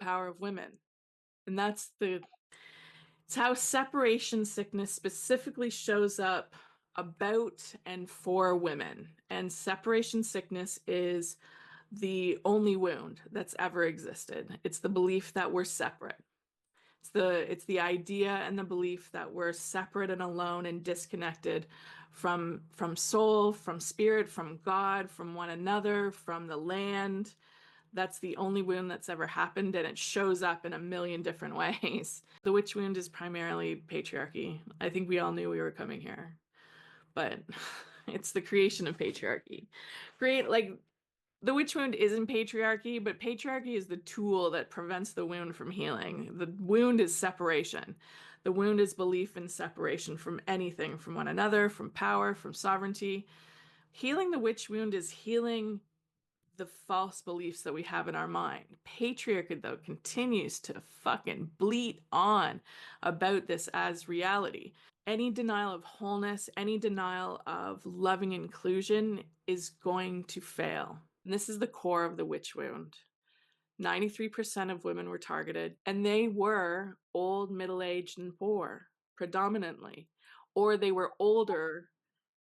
power of women. And it's how separation sickness specifically shows up about and for women. And separation sickness is the only wound that's ever existed. It's the belief that we're separate. It's the idea and the belief that we're separate and alone and disconnected from soul, from spirit, from God, from one another, from the land. That's the only wound that's ever happened, and it shows up in a million different ways. The witch wound is primarily patriarchy. I think we all knew we were coming here, but it's the creation of patriarchy. The witch wound isn't patriarchy, but patriarchy is the tool that prevents the wound from healing. The wound is separation. The wound is belief in separation from anything, from one another, from power, from sovereignty. Healing the witch wound is healing the false beliefs that we have in our mind. Patriarchy, though, continues to fucking bleat on about this as reality. Any denial of wholeness, any denial of loving inclusion is going to fail. And this is the core of the witch wound. 93% of women were targeted, and they were old, middle-aged, and poor, predominantly. Or they were older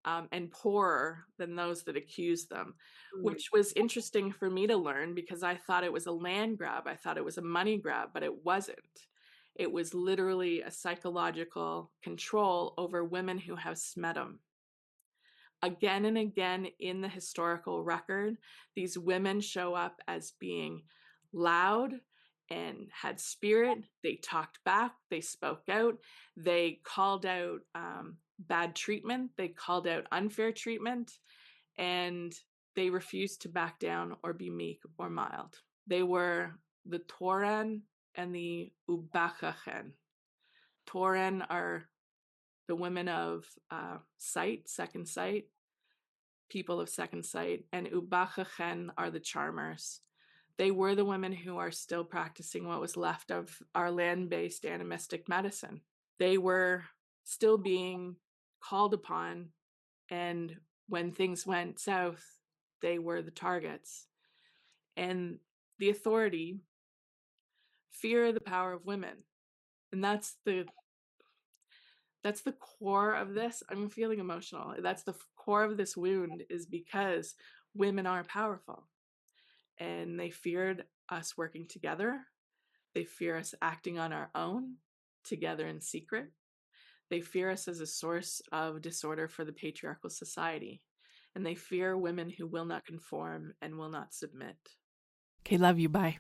and poorer than those that accused them, which was interesting for me to learn because I thought it was a land grab. I thought it was a money grab, but it wasn't. It was literally a psychological control over women who have SMEDM. Again and again in the historical record, these women show up as being loud and had spirit. They talked back, they spoke out, they called out bad treatment, they called out unfair treatment, and they refused to back down or be meek or mild. They were the Toran and the Ubachachen. Toran are the women of sight, second sight, people of second sight, and Ubachachen are the charmers. They were the women who are still practicing what was left of our land-based animistic medicine. They were still being called upon, and when things went south, they were the targets. And the authority, fear the power of women. And that's the core of this. I'm feeling emotional. That's the core of this wound, is because women are powerful. And they feared us working together. They fear us acting on our own, together in secret. They fear us as a source of disorder for the patriarchal society. And they fear women who will not conform and will not submit. Okay, love you. Bye.